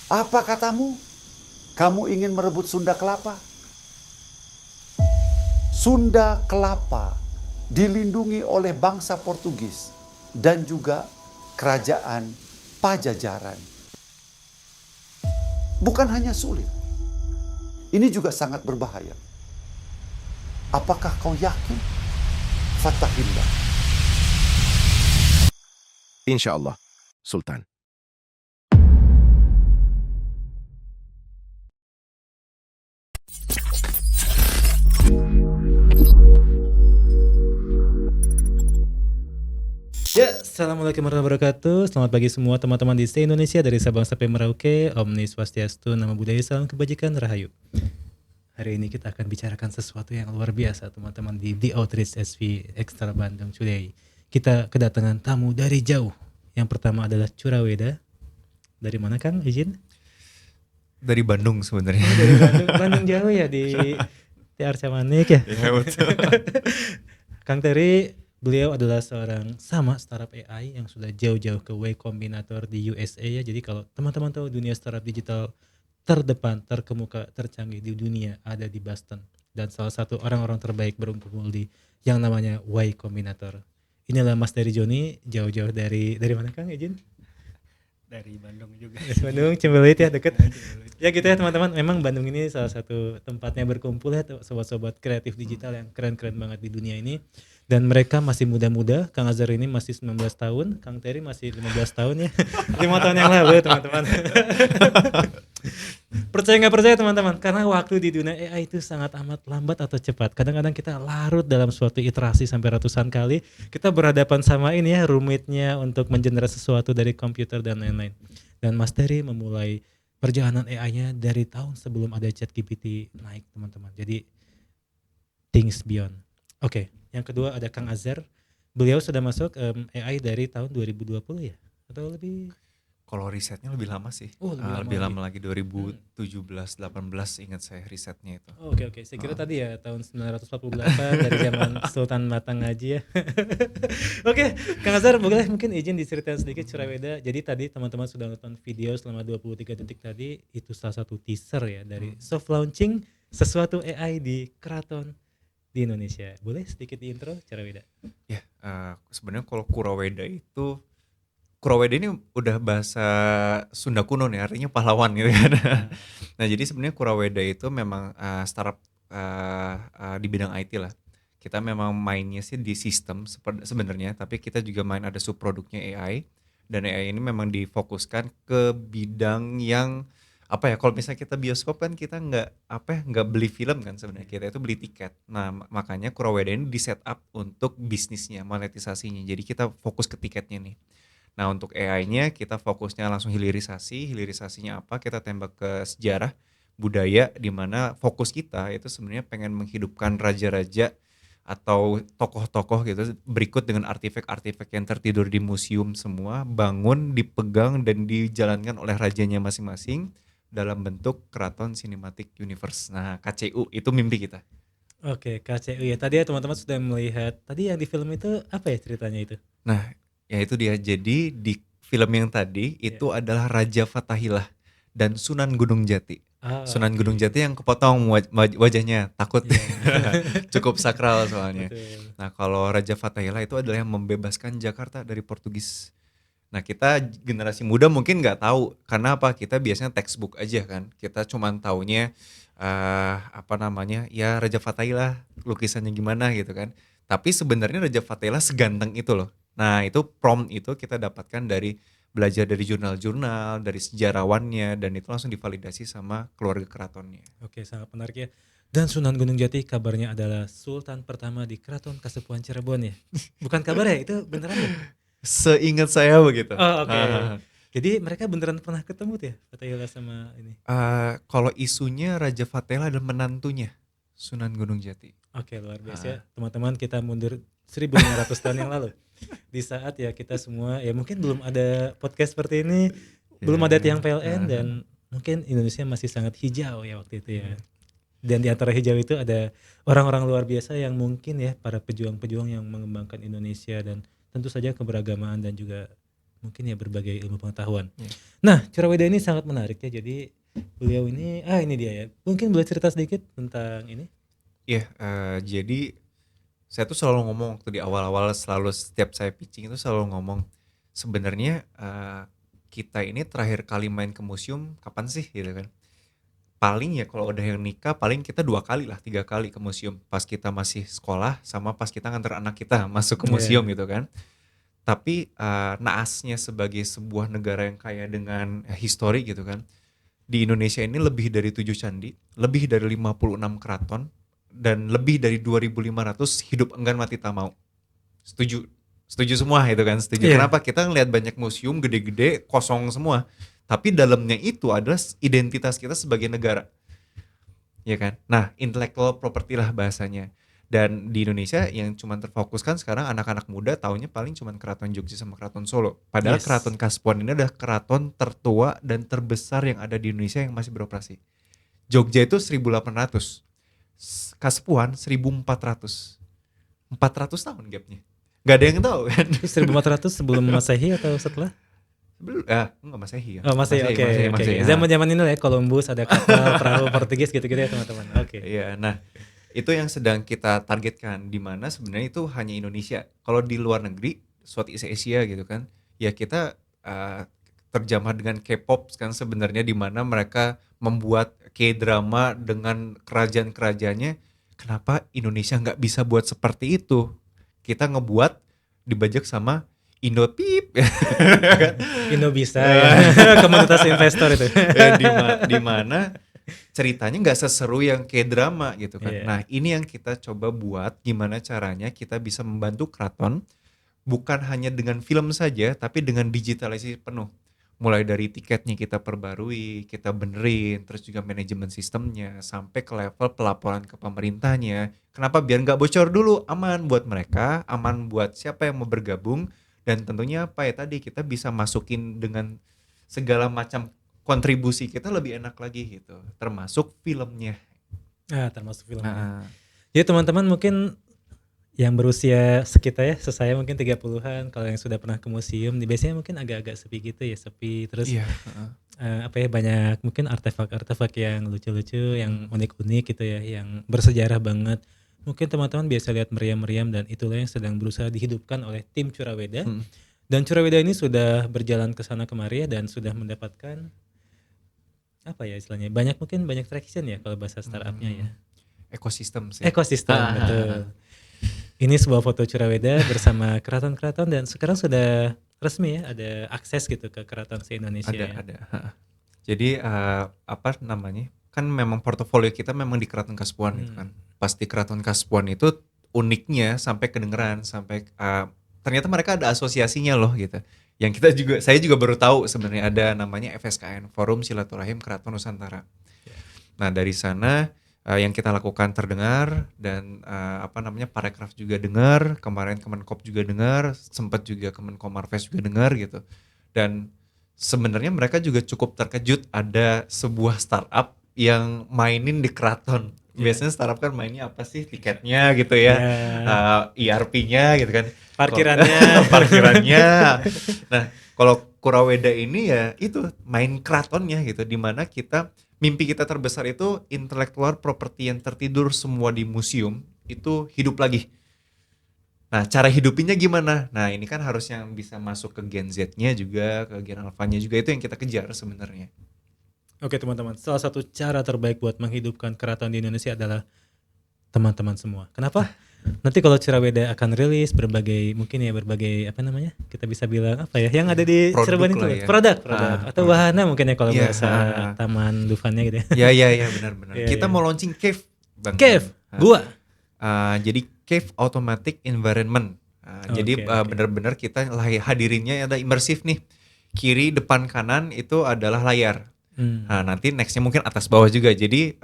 Apa katamu? Kamu ingin merebut Sunda Kelapa? Sunda Kelapa dilindungi oleh bangsa Portugis dan juga kerajaan Pajajaran. Bukan hanya sulit, ini juga sangat berbahaya. Apakah kau yakin? Fathahillah. Insyaallah, Sultan. Ya, Assalamualaikum warahmatullahi wabarakatuh. Selamat pagi semua teman-teman di se-Indonesia dari Sabang sampai Merauke. Om Nis Swastiastu, Namo Buddhaya, Salam Kebajikan, Rahayu. Hari ini kita akan bicarakan sesuatu yang luar biasa teman-teman di The Outreach SV Extra Bandung Today. Kita kedatangan tamu dari jauh. Yang pertama adalah Curaweda. Dari mana Kang? Izin? Dari Bandung sebenarnya. Oh, dari Bandung jauh ya di Arca Manik ya. Iya betul. Kang Terry, beliau adalah seorang startup AI yang sudah jauh-jauh ke Y Combinator di USA ya. Jadi kalau teman-teman tahu dunia startup digital terdepan, terkemuka, tercanggih di dunia ada di Boston. Dan salah satu orang-orang terbaik berkumpul di yang namanya Y Combinator. Inilah Mas Terry Joni, jauh-jauh dari mana Kang izin? Dari Bandung juga. Dari Bandung, Cimbelit ya, deket. Ya gitu ya teman-teman, memang Bandung ini salah satu tempatnya berkumpul ya sobat-sobat kreatif digital yang keren-keren banget di dunia ini. Dan mereka masih muda-muda. Kang Azhar ini masih 19 tahun, Kang Terry masih 15 tahun ya. 5 tahun yang lalu teman-teman. Percaya nggak percaya teman-teman, karena waktu di dunia AI itu sangat amat lambat atau cepat. Kadang-kadang kita larut dalam suatu iterasi sampai ratusan kali. Kita berhadapan sama ini ya, rumitnya untuk mengenerasi sesuatu dari komputer dan lain-lain. Dan Mas Terry memulai perjalanan AI-nya dari tahun sebelum ada ChatGPT naik teman-teman. Jadi things beyond. Oke, yang kedua ada Kang Azhar. Beliau sudah masuk AI dari tahun 2020 ya? Atau lebih? Kalau risetnya lebih lama sih. Oh, lebih lama lagi 2017-18 ingat saya risetnya itu. Oke. Saya kira tadi ya tahun 948 dari zaman Sultan Matang Ngaji ya. Oke, Kang Azhar boleh mungkin izin diceritain sedikit Curaweda. Jadi tadi teman-teman sudah nonton video selama 23 detik tadi, itu salah satu teaser ya dari soft launching sesuatu AI di keraton di Indonesia. Boleh sedikit di intro Curaweda? Ya, sebenarnya kalau Kuraweda ini udah bahasa Sunda kuno nih, artinya pahlawan gitu kan. Nah jadi sebenarnya Kuraweda itu memang startup di bidang IT lah. Kita memang mainnya sih di sistem sebenarnya, tapi kita juga main ada subproduknya AI. Dan AI ini memang difokuskan ke bidang yang kalau misalnya kita bioskop kan kita nggak beli film kan sebenarnya, kita itu beli tiket. Nah makanya Kuraweda ini di setup untuk bisnisnya, monetisasinya. Jadi kita fokus ke tiketnya nih. Nah untuk AI-nya kita fokusnya langsung hilirisasinya apa, kita tembak ke sejarah, budaya, di mana fokus kita itu sebenarnya pengen menghidupkan raja-raja atau tokoh-tokoh gitu, berikut dengan artefak-artefak yang tertidur di museum semua, bangun, dipegang, dan dijalankan oleh rajanya masing-masing dalam bentuk Keraton Cinematic Universe. Nah KCU itu mimpi kita. Oke, KCU ya. Tadi ya teman-teman sudah melihat, tadi yang di film itu apa ya ceritanya itu? Nah ya itu dia, jadi di film yang tadi itu adalah Raja Fathahillah dan Sunan Gunung Jati. Sunan Gunung Jati yang kepotong wajahnya, takut. Cukup sakral soalnya. Betul. Nah kalau Raja Fathahillah itu adalah yang membebaskan Jakarta dari Portugis. Nah kita generasi muda mungkin nggak tahu, karena apa, kita biasanya textbook aja kan, kita cuman taunya ya Raja Fathahillah lukisannya gimana gitu kan. Tapi sebenarnya Raja Fathahillah seganteng itu loh. Nah itu prompt itu kita dapatkan dari belajar dari jurnal-jurnal, dari sejarawannya, dan itu langsung divalidasi sama keluarga keratonnya. Oke, sangat menarik ya. Dan Sunan Gunung Jati kabarnya adalah Sultan pertama di Keraton Kasepuhan Cirebon ya? Bukan kabar ya? Itu beneran ya? Seingat saya begitu. Oh, oke. Jadi mereka beneran pernah ketemu tuh ya? Fathahillah sama ini? Kalau isunya Raja Fathahillah dan menantunya Sunan Gunung Jati. Oke, luar biasa. Teman-teman, kita mundur 1500 tahun yang lalu. Di saat ya kita semua, ya mungkin belum ada podcast seperti ini, belum ada tiang PLN, dan mungkin Indonesia masih sangat hijau ya waktu itu ya. Dan di antara hijau itu ada orang-orang luar biasa yang mungkin ya para pejuang-pejuang yang mengembangkan Indonesia, dan tentu saja keberagaman dan juga mungkin ya berbagai ilmu pengetahuan. Nah, Curaweda ini sangat menarik ya. Jadi beliau ini, ini dia ya. Mungkin boleh cerita sedikit tentang ini? Iya, jadi saya tuh selalu ngomong waktu di awal-awal, selalu setiap saya pitching itu selalu ngomong, sebenarnya kita ini terakhir kali main ke museum kapan sih gitu kan. Paling ya kalau udah yang nikah paling kita 2 kali lah, 3 kali ke museum. Pas kita masih sekolah sama pas kita nganter anak kita masuk ke museum Iya. gitu kan. Tapi naasnya sebagai sebuah negara yang kaya dengan histori gitu kan. Di Indonesia ini lebih dari 7 candi, lebih dari 56 keraton, dan lebih dari 2.500 hidup enggan mati tak mau. Setuju. Setuju semua itu kan, setuju. Iya. Kenapa? Kita ngelihat banyak museum gede-gede kosong semua. Tapi dalamnya itu adalah identitas kita sebagai negara. Ya kan? Nah, intellectual property lah bahasanya. Dan di Indonesia yang cuma terfokuskan sekarang anak-anak muda taunya paling cuma Keraton Jogja sama Keraton Solo. Padahal Yes. Keraton Kasepuhan ini adalah keraton tertua dan terbesar yang ada di Indonesia yang masih beroperasi. Jogja itu 1800. Kasepuhan 1400. 400 tahun gapnya. Gak ada yang tahu kan. Itu 1400 sebelum Masehi atau setelah? Enggak Masehi ya. Oh, Masehi. Oke. Masehi. Zaman-zaman ini lah ya, Columbus, ada kapal perahu Portugis gitu-gitu ya teman-teman. Oke. Iya, nah itu yang sedang kita targetkan, di mana sebenarnya itu hanya Indonesia. Kalau di luar negeri, Southeast Asia gitu kan, ya kita terjamah dengan K-pop kan sebenarnya, di mana mereka membuat K-drama dengan kerajaan-kerajaannya. Kenapa Indonesia nggak bisa buat seperti itu? Kita ngebuat dibajak sama Indopip. Indo bisa ya. Komunitas investor itu. Di mana ceritanya nggak seseru yang kayak drama gitu kan. Iya. Nah ini yang kita coba buat, gimana caranya kita bisa membantu keraton bukan hanya dengan film saja, tapi dengan digitalisasi penuh. Mulai dari tiketnya kita perbarui, kita benerin, terus juga manajemen sistemnya, sampai ke level pelaporan ke pemerintahnya. Kenapa? Biar nggak bocor dulu, aman buat mereka, aman buat siapa yang mau bergabung, dan tentunya apa ya tadi, kita bisa masukin dengan segala macam kontribusi kita lebih enak lagi gitu, termasuk filmnya. Termasuk filmnya. Nah, Jadi teman-teman mungkin yang berusia sekitar ya, sesaya mungkin 30-an, kalau yang sudah pernah ke museum, biasanya mungkin agak-agak sepi gitu ya, sepi terus iya. banyak mungkin artefak-artefak yang lucu-lucu, yang unik-unik gitu ya, yang bersejarah banget. Mungkin teman-teman biasa lihat meriam-meriam, dan itulah yang sedang berusaha dihidupkan oleh tim Curaweda. Dan Curaweda ini sudah berjalan ke sana kemari ya, dan sudah mendapatkan apa ya istilahnya, banyak traction ya kalau bahasa startupnya ya. Ekosistem sih. Ekosistem, betul. Ini sebuah foto Curaweda bersama keraton-keraton, dan sekarang sudah resmi ya, ada akses gitu ke keraton se-Indonesia ya. Ada. Jadi apa namanya? Kan memang portofolio kita memang di Keraton Kasepuhan gitu kan. Pas di Keraton Kasepuhan itu uniknya sampai kedengeran, sampai ternyata mereka ada asosiasinya loh gitu. Yang saya juga baru tahu sebenarnya ada namanya FSKN, Forum Silaturahim Keraton Nusantara. Nah dari sana yang kita lakukan terdengar, dan Parekraf juga dengar, kemarin Kemenkop juga dengar, sempat juga Kemenkomarves juga dengar gitu. Dan sebenarnya mereka juga cukup terkejut ada sebuah startup yang mainin di keraton. Biasanya startup kan mainnya apa sih, tiketnya gitu ya, ERP-nya gitu kan, parkirannya. Nah kalau Curaweda ini ya itu main keratonnya gitu, dimana mimpi kita terbesar itu intellectual property yang tertidur semua di museum itu hidup lagi. Nah cara hidupinnya gimana? Nah ini kan harus yang bisa masuk ke Gen Z-nya juga, ke Gen Alpha-nya juga, itu yang kita kejar sebenarnya. Oke teman-teman, salah satu cara terbaik buat menghidupkan keraton di Indonesia adalah teman-teman semua. Kenapa? Nanti kalau Curaweda akan rilis berbagai kita bisa bilang apa ya, yang ada di Produk Cirebon itu lah ya. produk atau wahana mungkin ya kalau Iya, bahasa Taman Dufannya gitu ya. Ya benar. Iya, Kita iya. mau launching cave, Bang. Cave, gua. Jadi cave automatic environment. Jadi Oke. benar-benar kita hadirinnya ada imersif nih. Kiri, depan, kanan itu adalah layar. Nah, nanti nextnya mungkin atas bawah juga. Jadi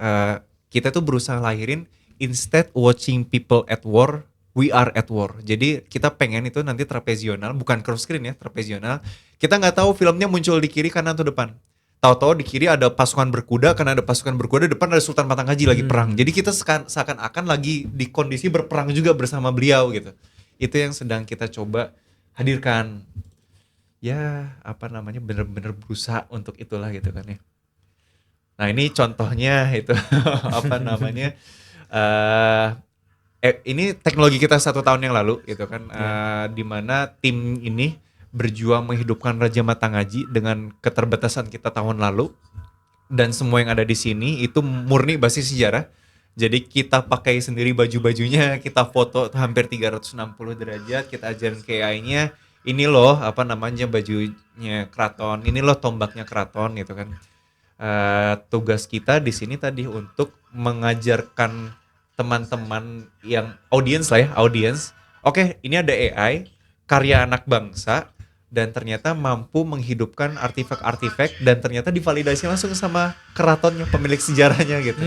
kita tuh berusaha lahirin, instead watching people at war, we are at war. Jadi kita pengen itu nanti trapezional, bukan cross screen ya, trapezional. Kita nggak tahu filmnya muncul di kiri, kanan, atau depan. Tahu-tahu di kiri ada pasukan berkuda, karena ada pasukan berkuda, depan ada Sultan Matangkaji lagi perang. Jadi kita seakan-akan lagi di kondisi berperang juga bersama beliau gitu. Itu yang sedang kita coba hadirkan. ya apa namanya bener-bener berusaha untuk itulah gitu kan ya. Nah ini contohnya itu apa namanya ini teknologi kita 1 tahun yang lalu gitu kan, di mana tim ini berjuang menghidupkan Raja Matangaji dengan keterbatasan kita tahun lalu, dan semua yang ada di sini itu murni basis sejarah. Jadi kita pakai sendiri baju-bajunya, kita foto hampir 360 derajat, kita ajarin ke AI-nya, ini loh apa namanya bajunya keraton, ini loh tombaknya keraton gitu kan. Tugas kita di sini tadi untuk mengajarkan teman-teman yang audiens lah ya, audiens. Oke, ini ada AI, karya anak bangsa, dan ternyata mampu menghidupkan artefak-artefak dan ternyata divalidasi langsung sama keratonnya, pemilik sejarahnya gitu.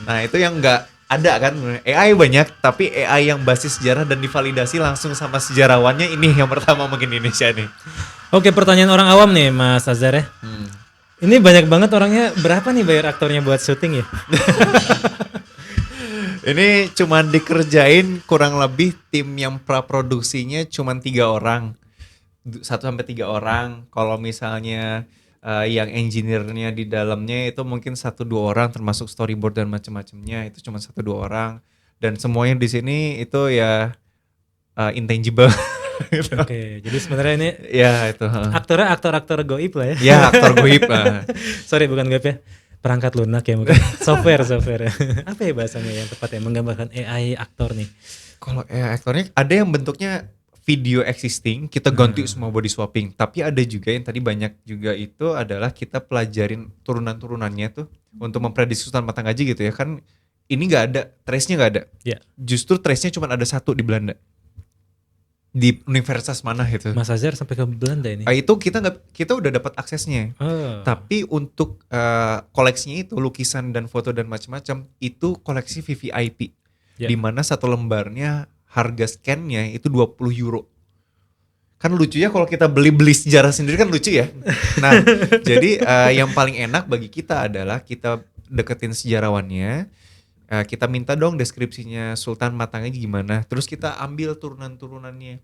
Nah itu yang nggak ada kan, AI banyak tapi AI yang basis sejarah dan divalidasi langsung sama sejarawannya, ini yang pertama mungkin di Indonesia nih. Oke, pertanyaan orang awam nih Mas Azhar ya. Ini banyak banget orangnya, berapa nih bayar aktornya buat syuting ya? Ini cuman dikerjain kurang lebih tim yang praproduksinya cuman 3 orang. 1-3 orang. Kalau misalnya yang engineer-nya di dalamnya itu mungkin 1-2 orang termasuk storyboard dan macam-macamnya itu cuma 1-2 orang. Dan semuanya di sini itu ya intangible. Gitu. Oke, jadi sebenarnya ini Ya itu. aktornya aktor-aktor goib lah ya. Ya aktor goib. Sorry, bukan goib ya. Perangkat lunak ya mungkin. software. Apa ya bahasanya yang tepat ya menggambarkan AI aktor nih? Kalau AI aktornya ada yang bentuknya video existing, kita ganti semua body swapping. Tapi ada juga yang tadi banyak juga itu adalah kita pelajarin turunan-turunannya tuh untuk memprediksi Sultan Matangaji gitu ya kan. Ini nggak ada, trace-nya nggak ada. Ya. Justru trace-nya cuma ada 1 di Belanda. Di universitas mana itu? Mas Azhar sampai ke Belanda ini. Itu kita udah dapat aksesnya. Oh. Tapi untuk koleksinya itu lukisan dan foto dan macam-macam itu koleksi VVIP. Ya. Di mana 1 lembarnya harga scan-nya itu 20 euro. Kan lucu ya kalau kita beli sejarah sendiri kan lucu ya. Nah, jadi yang paling enak bagi kita adalah kita deketin sejarawannya. Kita minta dong deskripsinya Sultan Matangaji gimana. Terus kita ambil turunan-turunannya.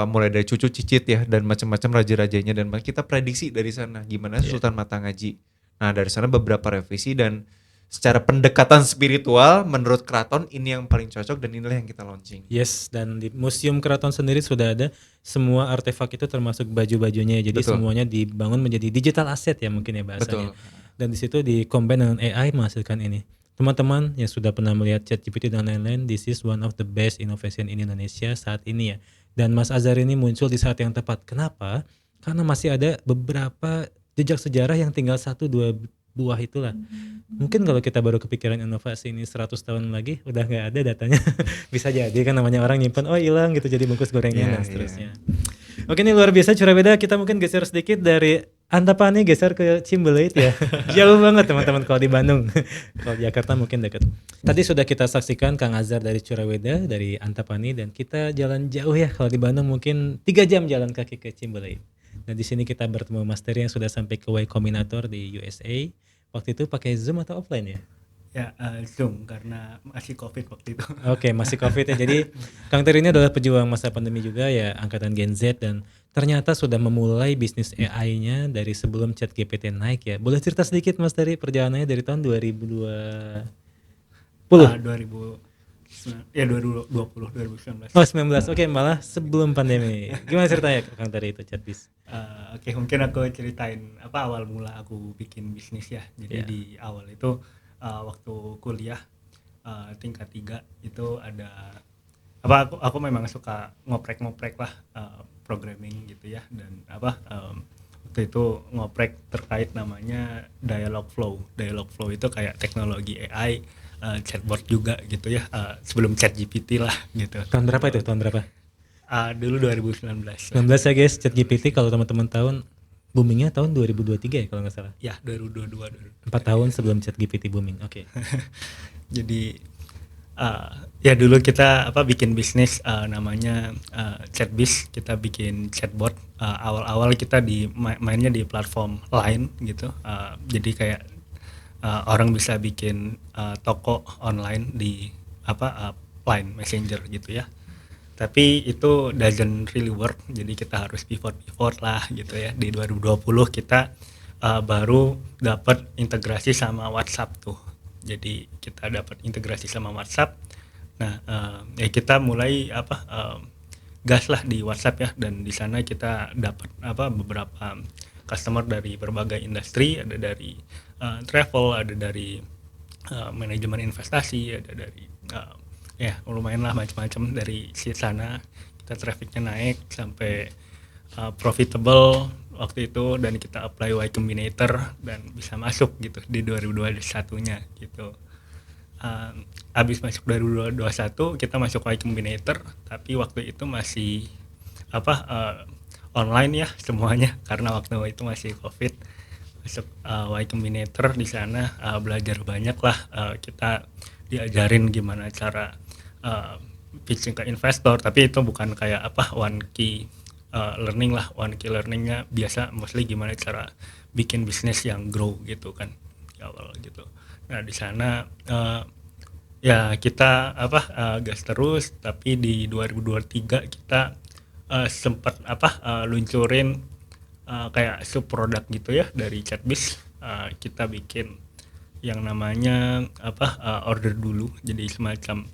Mulai dari cucu cicit ya dan macam-macam raja-rajanya, dan kita prediksi dari sana gimana Sultan Matangaji. Nah, dari sana beberapa revisi, dan secara pendekatan spiritual menurut keraton ini yang paling cocok dan inilah yang kita launching. Yes, dan di Museum Keraton sendiri sudah ada semua artefak itu termasuk baju-bajunya. Jadi Betul. semuanya dibangun menjadi digital asset ya mungkin ya bahasanya. Betul. Dan di situ di combine dengan AI menghasilkan ini. Teman-teman yang sudah pernah melihat ChatGPT dan lain-lain, this is one of the best innovation in Indonesia saat ini ya. Dan Mas Azhar ini muncul di saat yang tepat. Kenapa? Karena masih ada beberapa jejak sejarah yang tinggal 1-2 buah itulah. Mungkin kalau kita baru kepikiran inovasi ini 100 tahun lagi udah nggak ada datanya. Bisa jadi kan namanya orang nyimpen, oh hilang gitu jadi bungkus gorengnya dan seterusnya. Oke, ini luar biasa Curaweda. Kita mungkin geser sedikit dari Antapani geser ke Cimbeleit ya. Jauh banget teman-teman kalau di Bandung. Kalau di Jakarta mungkin dekat. Tadi sudah kita saksikan Kang Azhar dari Curaweda, dari Antapani, dan kita jalan jauh ya. Kalau di Bandung mungkin 3 jam jalan kaki ke Cimbeleit. Dan di sini kita bertemu Mas Terry yang sudah sampai ke Y Combinator di USA. Waktu itu pakai Zoom atau offline ya? Ya, Zoom karena masih COVID waktu itu. Oke, masih COVID ya. Jadi Kang Terry ini adalah pejuang masa pandemi juga ya, angkatan Gen Z, dan ternyata sudah memulai bisnis AI-nya dari sebelum ChatGPT naik ya. Boleh cerita sedikit Mas Terry perjalanannya dari tahun 2020? 2019. Oh 19, oke, malah sebelum pandemi. Gimana ceritanya Kang Terry itu Chatbis? Oke, mungkin aku ceritain apa awal mula aku bikin bisnis ya. Jadi di awal itu waktu kuliah tingkat 3 itu ada apa aku memang suka ngoprek lah programming gitu ya, dan waktu itu ngoprek terkait namanya Dialogflow itu kayak teknologi AI chatbot juga gitu ya, sebelum ChatGPT lah gitu. Tahun berapa itu? Tahun berapa? Dulu 2019 19 ya guys, ChatGPT kalau teman-teman tahu boomingnya tahun 2023 ya kalau nggak salah. ya, 2022 4 tahun sebelum ChatGPT booming. Oke. Jadi ya dulu kita bikin bisnis namanya Chatbis. Kita bikin chatbot. Awal-awal kita mainnya di platform Line gitu. Jadi kayak orang bisa bikin toko online di Line Messenger gitu ya. Tapi itu doesn't really work, jadi kita harus pivot lah gitu ya. Di 2020 kita baru dapat integrasi sama WhatsApp tuh. Jadi kita dapat integrasi sama WhatsApp. Nah, ya kita mulai gas lah di WhatsApp ya, dan di sana kita dapat beberapa customer dari berbagai industri, ada dari travel, ada dari manajemen investasi, ada dari ya lumayan lah macam-macam. Dari sana kita trafficnya naik sampai profitable waktu itu, dan kita apply Y Combinator dan bisa masuk gitu di 2021-nya gitu. Abis masuk 2021 kita masuk Y Combinator, tapi waktu itu masih online ya semuanya, karena waktu itu masih COVID. Masuk Y Combinator, di sana belajar banyak lah. Kita diajarin gimana cara pitching ke investor, tapi itu bukan kayak one key learning lah. One key learningnya biasa mostly gimana cara bikin bisnis yang grow gitu kan di awal gitu. Nah di sana ya kita gas terus, tapi di 2023 kita sempat luncurin kayak sub produk gitu ya dari Chatbiz. Kita bikin yang namanya order dulu, jadi semacam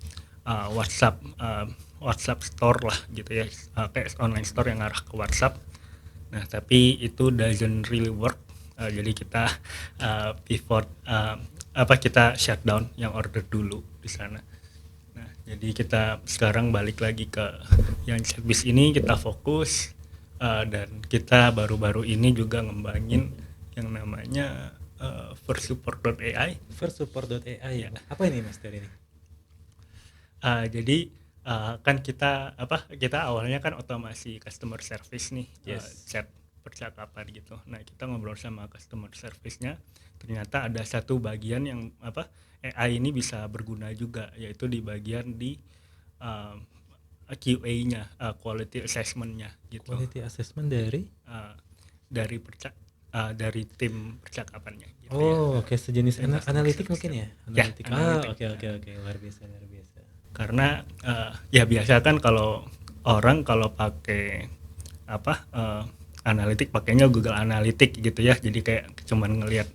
WhatsApp store lah gitu ya, kayak online store yang arah ke WhatsApp. Nah tapi itu doesn't really work, jadi kita pivot, kita shutdown yang order dulu di sana. Nah jadi kita sekarang balik lagi ke yang Chatbiz ini, kita fokus, dan kita baru-baru ini juga ngembangin yang namanya Versupport.ai. Versupport.ai ya. Apa ini Mas Ter ini? Jadi kan kita awalnya kan otomasi customer service nih, chat percakapan gitu. Nah kita ngobrol sama customer service-nya, ternyata ada satu bagian yang AI ini bisa berguna juga, yaitu di bagian di QA-nya, quality assessment-nya gitu. Quality assessment dari? Dari tim percakapannya gitu. Oke, sejenis analitik mungkin ya? Analitik. Analitik. Oke, luar biasa. Karena ya biasa kan kalau orang kalau pakai analitik pakainya Google Analytics gitu ya, jadi kayak cuman ngelihat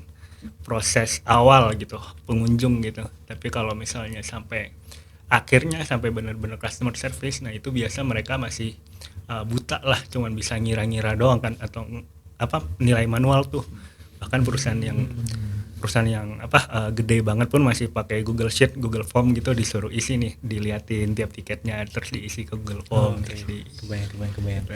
proses awal gitu pengunjung gitu. Tapi kalau misalnya sampai akhirnya, sampai benar-benar customer service, nah itu biasa mereka masih buta lah, cuman bisa ngira-ngira doang kan, atau nilai manual tuh. Bahkan perusahaan yang gede banget pun masih pakai Google Sheet, Google Form gitu, disuruh isi nih, diliatin tiap tiketnya, terus diisi ke Google Form. Kebayang.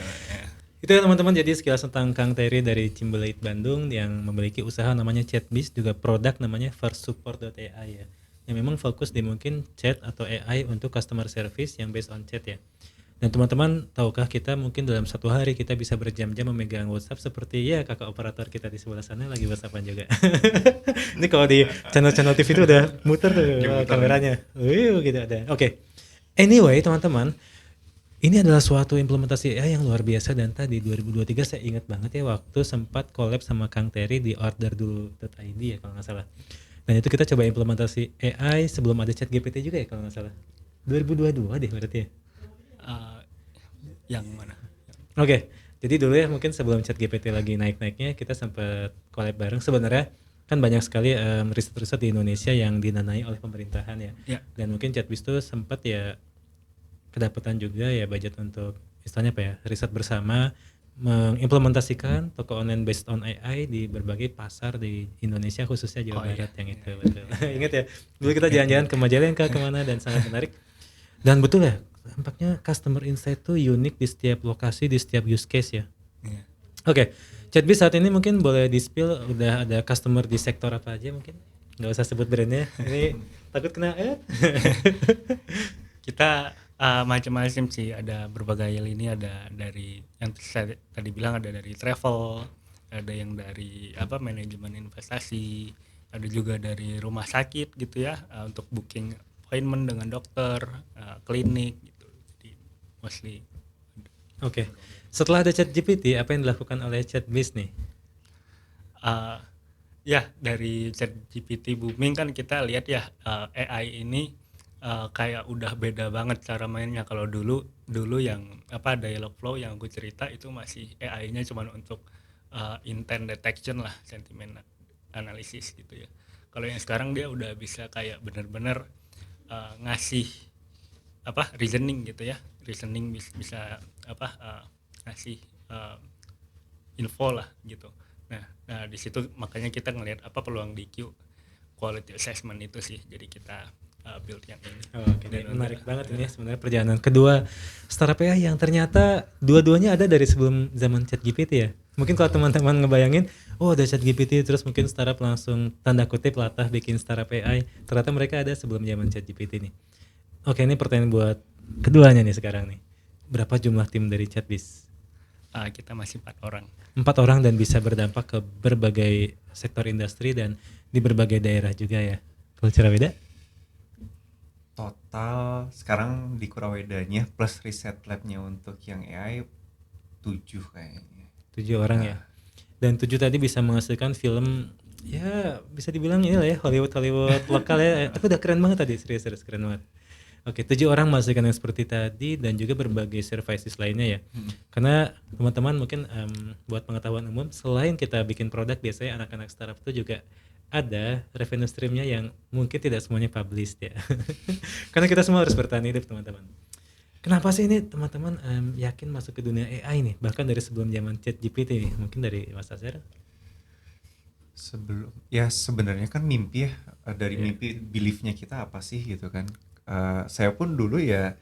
Itu ya teman-teman, jadi sekilas tentang Kang Terry dari Cimbalait Bandung yang memiliki usaha namanya Chatbiz, juga produk namanya Versupport.ai ya. Yang memang fokus di mungkin chat atau AI untuk customer service yang based on chat ya. Dan teman-teman, tahukah kita mungkin dalam satu hari kita bisa berjam-jam memegang WhatsApp seperti ya kakak operator kita di sebelah sana lagi WhatsAppan juga. Ini kalau di channel-channel TV itu udah muter tuh kameranya. Gitu ada. Oke. Anyway, teman-teman, ini adalah suatu implementasi AI yang luar biasa, dan tadi 2023 saya ingat banget ya waktu sempat collab sama Kang Terry di orderdulu.id ya kalau nggak salah. Dan itu kita coba implementasi AI sebelum ada ChatGPT juga ya kalau nggak salah. 2022 deh berarti ya. Yang mana? Oke, jadi dulu ya mungkin sebelum ChatGPT lagi naik-naiknya kita sempat collab bareng. Sebenarnya kan banyak sekali riset-riset di Indonesia yang didanai oleh pemerintahan ya. Dan mungkin Chatbiz itu sempat ya kedapatan juga ya budget untuk istilahnya riset bersama mengimplementasikan toko online based on AI di berbagai pasar di Indonesia, khususnya Jawa Barat yang itu betul. Ingat ya, dulu kita jalan-jalan ke Majalengka kemana, dan sangat menarik. Dan betul ya, tampaknya customer insight itu unik di setiap lokasi, di setiap use case ya. Oke, Chatbiz saat ini mungkin boleh di-spill udah ada customer di sektor apa aja mungkin? Nggak usah sebut brandnya, ini takut kena Kita macam-macam sih, ada berbagai lini, ada dari yang saya tadi bilang, ada dari travel, ada yang dari manajemen investasi, ada juga dari rumah sakit gitu ya, untuk booking appointment dengan dokter, klinik gitu. Jadi mostly. Oke. Setelah ada ChatGPT, apa yang dilakukan oleh Chatbiz nih? Ya dari ChatGPT booming kan kita lihat ya, AI ini kayak udah beda banget cara mainnya. Kalau dulu yang apa dialog flow yang aku cerita itu masih AI-nya cuman untuk intent detection lah, sentiment analisis gitu ya. Kalau yang sekarang dia udah bisa kayak bener-bener ngasih apa reasoning gitu ya, reasoning bisa apa ngasih uh, info lah gitu. Nah di situ makanya kita ngelihat apa peluang di Q quality assessment itu sih. Jadi kita build yang ini. Oke, menarik banget ini ya sebenarnya perjalanan kedua startup AI yang ternyata dua-duanya ada dari sebelum zaman ChatGPT ya. Mungkin kalau teman-teman ngebayangin, oh ada ChatGPT terus mungkin startup langsung tanda kutip latah bikin startup AI. Ternyata mereka ada sebelum zaman ChatGPT nih. Oke, ini pertanyaan buat keduanya nih sekarang nih. Berapa jumlah tim dari Chatbiz? Kita masih 4 orang. 4 orang dan bisa berdampak ke berbagai sektor industri dan di berbagai daerah juga ya. Kalau cara beda? Total sekarang di Kurawedanya plus riset labnya untuk yang AI 7 kayaknya. 7 orang ya. Dan 7 tadi bisa menghasilkan film ya bisa dibilang ini lah ya Hollywood lokal ya. Tapi udah keren banget tadi, serius keren banget. Oke, 7 orang menghasilkan yang seperti tadi dan juga berbagai services lainnya ya. Karena teman-teman mungkin buat pengetahuan umum, selain kita bikin produk biasanya anak-anak startup itu juga ada revenue streamnya yang mungkin tidak semuanya published ya. Karena kita semua harus bertahan hidup teman-teman. Kenapa sih ini teman-teman yakin masuk ke dunia AI nih? Bahkan dari sebelum zaman ChatGPT nih, mungkin dari Mas Azhar. Sebelum ya sebenarnya kan mimpi ya, dari mimpi beliefnya kita apa sih gitu kan. Saya pun dulu ya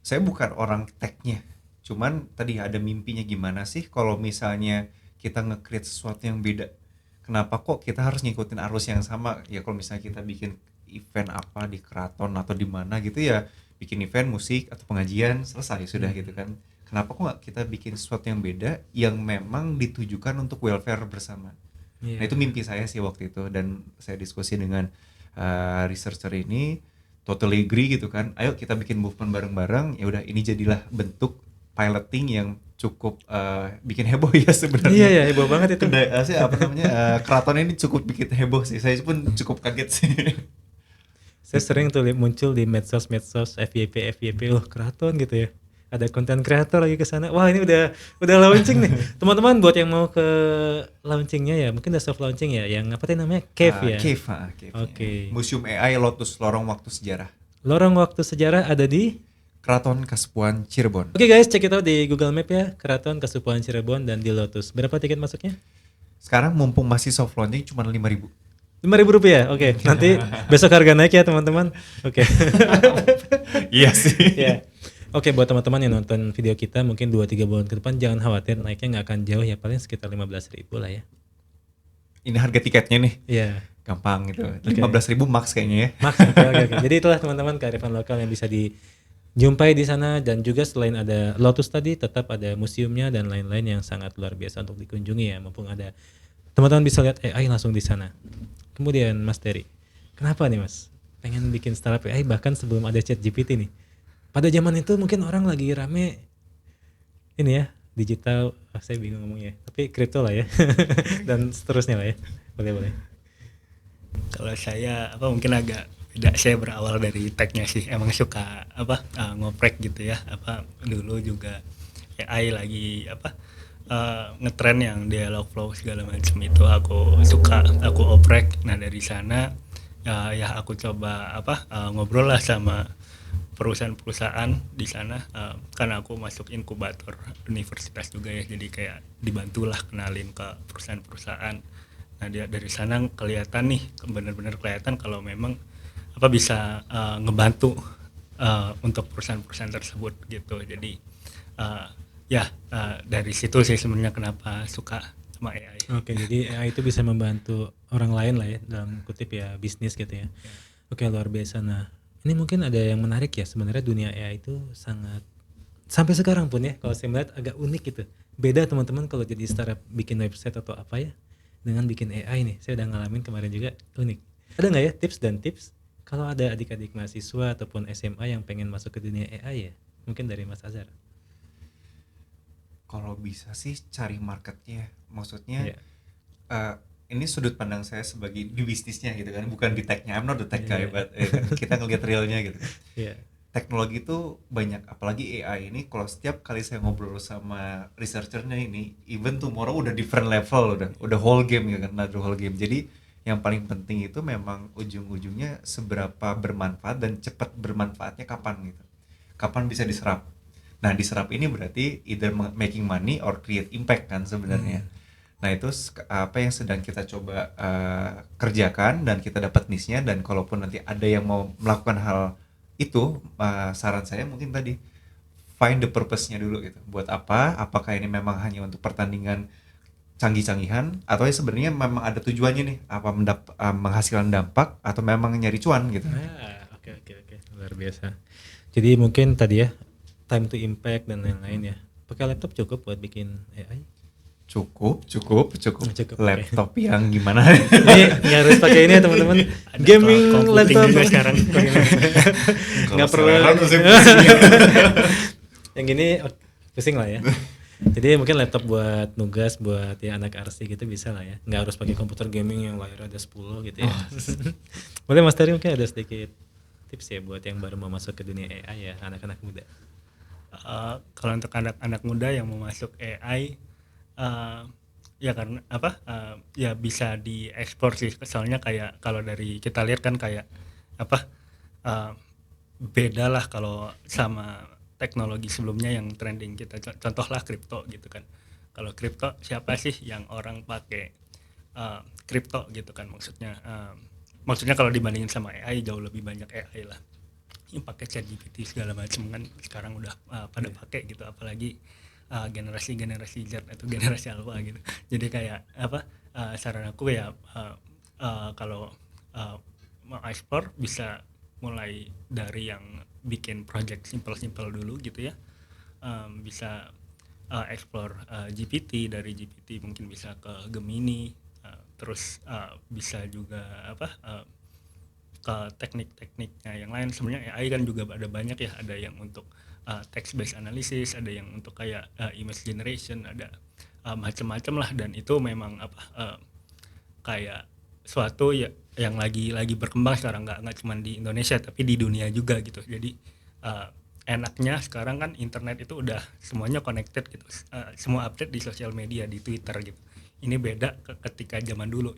saya bukan orang tech-nya, cuman tadi ada mimpinya gimana sih kalau misalnya kita nge-create sesuatu yang beda. Kenapa kok kita harus ngikutin arus yang sama? Ya kalau misalnya kita bikin event apa di keraton atau di mana gitu ya, bikin event musik atau pengajian selesai sudah gitu kan. Kenapa kok nggak kita bikin sesuatu yang beda yang memang ditujukan untuk welfare bersama? Nah itu mimpi saya sih waktu itu, dan saya diskusi dengan researcher ini totally agree gitu kan. Ayo kita bikin movement bareng-bareng. Ya udah ini jadilah bentuk piloting yang cukup bikin heboh ya sebenarnya. Iya ya, heboh banget itu. Sih apa namanya keraton ini cukup bikin heboh sih. Saya pun cukup kaget sih. Saya sering tuh muncul di medsos FYP, oh keraton gitu ya. Ada konten kreator lagi ke sana. Wah, ini udah launching nih. Teman-teman buat yang mau ke launchingnya ya, mungkin udah soft launching ya, yang apa tadi namanya? Cave ya. Cave. Oke. Museum AI Lotus Lorong Waktu Sejarah. Lorong Waktu Sejarah ada di Keraton Kasepuhan Cirebon. Oke guys, cek itu di Google Map ya, Keraton Kasepuhan Cirebon dan di Lotus. Berapa tiket masuknya? Sekarang mumpung masih soft launching cuma 5.000. Rp5.000. Oke, nanti besok harga naik ya teman-teman. Oke. Iya sih. Ya. Oke, buat teman-teman yang nonton video kita mungkin 2-3 bulan ke depan jangan khawatir, naiknya nggak akan jauh ya, paling sekitar 15.000 lah ya. Ini harga tiketnya nih. Iya. Gampang gitu. 15.000 max kayaknya ya. Max. Oke. Jadi itulah teman-teman kearifan lokal yang bisa dijumpai di sana, dan juga selain ada Lotus tadi tetap ada museumnya dan lain-lain yang sangat luar biasa untuk dikunjungi ya, mumpung ada teman-teman bisa lihat AI langsung di sana. Kemudian Mas Terry, kenapa nih Mas pengen bikin startup AI bahkan sebelum ada ChatGPT nih? Pada zaman itu mungkin orang lagi rame ini ya, digital, saya bingung ngomongnya, tapi kripto lah ya, dan seterusnya lah ya, boleh. Kalau saya apa mungkin agak beda, saya berawal dari tech-nya sih, emang suka apa ngoprek gitu ya, apa dulu juga AI lagi apa ngetren yang dialog flow segala macam itu aku suka, aku oprek. Nah dari sana ya aku coba apa ngobrol lah sama perusahaan-perusahaan di sana, karena aku masuk inkubator universitas juga ya, jadi kayak dibantulah kenalin ke perusahaan-perusahaan. Nah dari sana kelihatan nih, benar-benar kelihatan kalau memang apa bisa ngebantu untuk perusahaan-perusahaan tersebut gitu. Jadi dari situ sih sebenarnya kenapa suka sama AI. Oke, jadi AI itu bisa membantu orang lain lah ya, dalam kutip ya, bisnis gitu ya. Oke, luar biasa. Nah, ini mungkin ada yang menarik ya, sebenarnya dunia AI itu sangat, sampai sekarang pun ya, kalau saya melihat agak unik gitu. Beda teman-teman kalau jadi startup bikin website atau apa ya, dengan bikin AI nih. Saya udah ngalamin kemarin juga, unik. Ada nggak ya tips dan tips kalau ada adik-adik mahasiswa ataupun SMA yang pengen masuk ke dunia AI ya? Mungkin dari Mas Azhar. Kalau bisa sih cari marketnya, maksudnya ini sudut pandang saya sebagai di bisnisnya gitu kan, bukan di tech-nya. I'm not the tech guy, Iya. but kita ngelihat realnya gitu. Iya. Teknologi itu banyak, apalagi AI ini. Kalau setiap kali saya ngobrol sama researchernya ini, even tomorrow udah different level, udah whole game gitu kan, another whole game. Jadi yang paling penting itu memang ujung-ujungnya seberapa bermanfaat dan cepat bermanfaatnya kapan gitu. Kapan bisa diserap. Nah, diserap ini berarti either making money or create impact kan sebenarnya. Nah, itu apa yang sedang kita coba kerjakan, dan kita dapat niche-nya. Dan kalaupun nanti ada yang mau melakukan hal itu, saran saya mungkin tadi find the purpose-nya dulu gitu. Buat apa? Apakah ini memang hanya untuk pertandingan canggih-canggihan, atau ya sebenarnya memang ada tujuannya nih, apa menghasilkan dampak atau memang nyari cuan gitu. Oke, luar biasa. Jadi mungkin tadi ya, time to impact dan lain-lain ya. Pakai laptop cukup buat bikin AI? Cukup. Cukup, Laptop yang gimana? Ini nggak harus pakai ini ya teman-teman. Ada Gaming cloud computing laptop juga sekarang. nggak perlu. Yang gini pusing lah ya. Jadi mungkin laptop buat nugas, buat ya anak RC gitu bisa lah ya. Nggak harus pakai komputer gaming yang layar ada 10 gitu ya. Boleh Mas Terry mungkin ada sedikit tips ya buat yang baru mau masuk ke dunia AI ya, anak-anak muda. Kalau untuk anak-anak muda yang mau masuk AI, ya karena apa? Ya bisa diekspor sih. Soalnya kayak kalau dari kita lihat kan kayak apa? Beda lah kalau sama teknologi sebelumnya yang trending kita, contohlah kripto gitu kan. Kalau kripto siapa sih yang orang pakai kripto gitu kan, maksudnya kalau dibandingin sama AI jauh lebih banyak AI lah yang pakai ChatGPT segala macam kan sekarang udah pada pakai gitu, apalagi generasi Z atau generasi alpha gitu. Jadi kayak apa, saran aku ya kalau mau explore bisa mulai dari yang bikin project simple dulu gitu ya. Bisa explore GPT, dari GPT mungkin bisa ke Gemini, terus bisa juga apa ke teknik-tekniknya yang lain. Sebenarnya AI kan juga ada banyak ya, ada yang untuk text based analysis, ada yang untuk kayak image generation, ada macam-macam lah. Dan itu memang apa kayak suatu ya yang lagi berkembang sekarang, nggak cuma di Indonesia tapi di dunia juga gitu. Jadi enaknya sekarang kan internet itu udah semuanya connected gitu, semua update di sosial media, di Twitter gitu. Ini beda ketika zaman dulu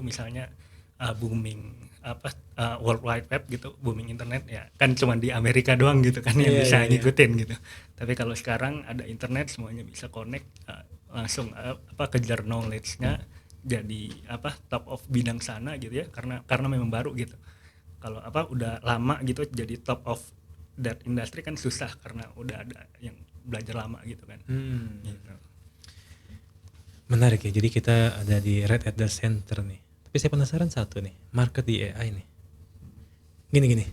misalnya booming apa World Wide Web gitu, booming internet ya kan cuma di Amerika doang gitu kan yang bisa ngikutin gitu. Tapi kalau sekarang ada internet semuanya bisa connect, langsung apa kejar knowledge-nya, jadi apa top of bidang sana gitu ya, karena memang baru gitu. Kalau apa udah lama gitu jadi top of that industry kan susah karena udah ada yang belajar lama gitu kan. Gitu. Menarik ya, jadi kita ada di right at the center nih. Tapi saya penasaran satu nih, market di AI nih. Gini.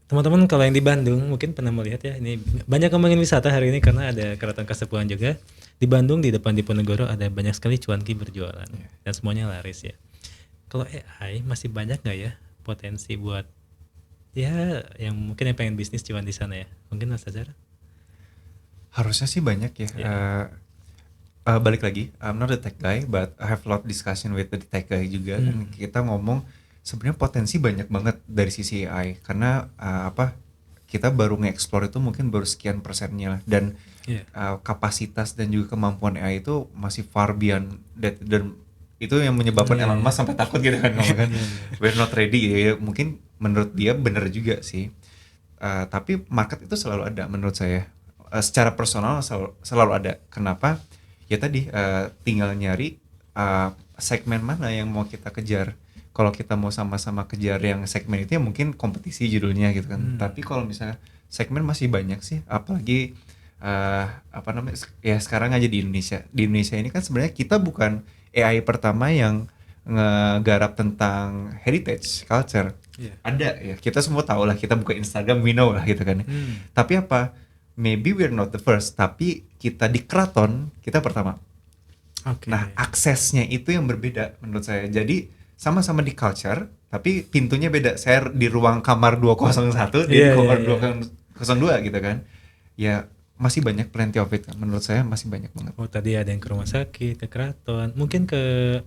Teman-teman kalau yang di Bandung mungkin pernah melihat ya, ini banyak ngomongin wisata hari ini karena ada Keraton Kasepuhan juga. Di Bandung, di depan Diponegoro ada banyak sekali cuanki berjualan dan semuanya laris ya. Kalau AI masih banyak nggak ya potensi buat ya yang mungkin yang pengen bisnis cuan di sana ya? Mungkin Mas Azhar? Harusnya sih banyak ya. Balik lagi, I'm not a tech guy, but I have a lot discussion with the tech guy juga. Kan kita ngomong sebenarnya potensi banyak banget dari sisi AI, karena kita baru nge-explore itu mungkin baru sekian persennya lah, dan kapasitas dan juga kemampuan AI itu masih far beyond that, dan itu yang menyebabkan Elon Musk sampai takut gitu kan ngomong kan we're not ready ya. Mungkin menurut dia bener juga sih, tapi market itu selalu ada menurut saya. Secara personal selalu ada. Kenapa? Ya tadi tinggal nyari segmen mana yang mau kita kejar. Kalau kita mau sama-sama kejar yang segmen itu ya mungkin kompetisi judulnya gitu kan. Tapi kalau misalnya segmen masih banyak sih, apalagi ya sekarang aja di Indonesia. Di Indonesia ini kan sebenarnya kita bukan AI pertama yang ngegarap tentang heritage culture. Ada ya, kita semua tahu lah, kita buka Instagram we know lah gitu kan. Tapi apa? Maybe we're not the first, tapi kita di keraton kita pertama. Nah, aksesnya itu yang berbeda menurut saya. Jadi sama-sama di culture, tapi pintunya beda. Saya di ruang kamar 201, dia di kamar 202 gitu kan. Ya masih banyak plenty of it kan. Menurut saya masih banyak banget. Oh tadi ada yang ke rumah sakit, ke keraton, mungkin ke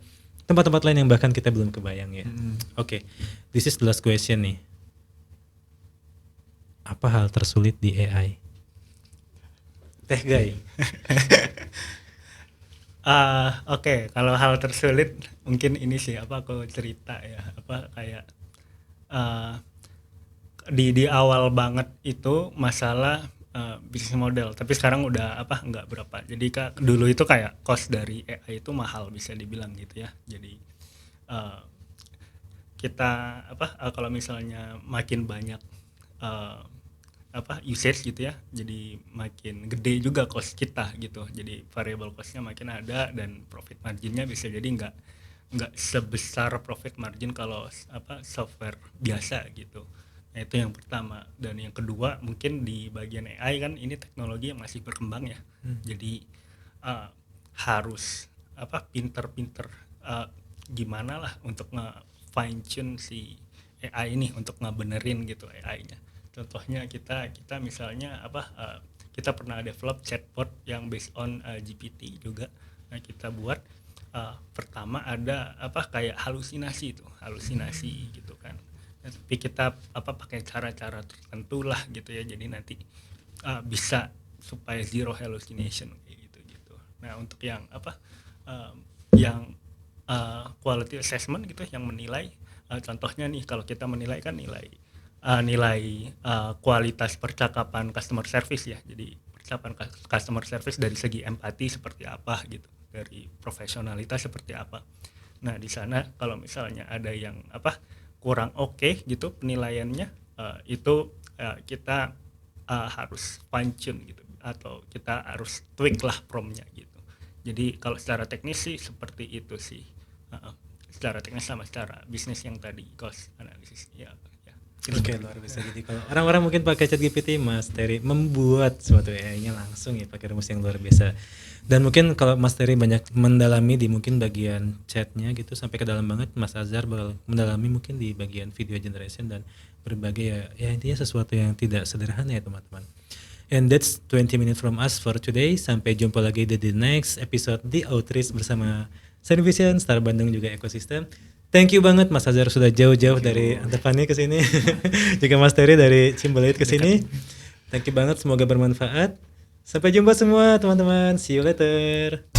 tempat-tempat lain yang bahkan kita belum kebayang ya. Oke, this is the last question nih. Apa hal tersulit di AI? Teh Guy. Oke, kalau hal tersulit mungkin ini sih aku cerita ya, kayak di awal banget itu masalah bisnis model, tapi sekarang udah nggak berapa. Jadi dulu itu kayak cost dari AI itu mahal bisa dibilang gitu ya. Jadi kita kalau misalnya makin banyak usage gitu ya, jadi makin gede juga cost kita gitu. Jadi variable costnya makin ada dan profit marginnya bisa jadi nggak sebesar profit margin kalau software biasa gitu. Nah itu yang pertama. Dan yang kedua mungkin di bagian AI kan ini teknologi yang masih berkembang ya. Jadi harus pinter-pinter gimana lah untuk nge-fine tune si AI ini untuk ngebenerin gitu AI-nya. Contohnya kita misalnya kita pernah develop chatbot yang based on GPT juga. Nah kita buat pertama ada kayak halusinasi gitu kan. Tapi kita pakai cara-cara tertentu lah gitu ya, jadi nanti bisa supaya zero hallucination kayak gitu. Nah untuk yang yang quality assessment gitu yang menilai, contohnya nih kalau kita menilai kan nilai kualitas percakapan customer service ya, jadi percakapan customer service dari segi empati seperti apa gitu, dari profesionalitas seperti apa. Nah di sana kalau misalnya ada yang kurang oke gitu penilaiannya, itu kita harus fine tune gitu, atau kita harus tweak lah prompt-nya gitu. Jadi kalau secara teknis sih seperti itu sih, secara teknis sama secara bisnis yang tadi cost analysis ya. Oke, luar biasa. Jadi kalau orang-orang mungkin pakai ChatGPT, Mas Terry membuat suatu AI-nya langsung ya pakai rumus yang luar biasa. Dan mungkin kalau Mas Terry banyak mendalami di mungkin bagian chatnya gitu sampai ke dalam banget, Mas Azhar bakal mendalami mungkin di bagian video generation dan berbagai ya intinya sesuatu yang tidak sederhana ya teman-teman. And that's 20 minutes from us for today. Sampai jumpa lagi di the next episode di Outreach bersama Servivision, Star Bandung juga Ekosistem. Thank you banget Mas Azhar sudah jauh-jauh dari Antepani ke sini. Juga Mas Terry dari Cimbelit ke sini. Thank you banget, semoga bermanfaat. Sampai jumpa semua teman-teman. See you later.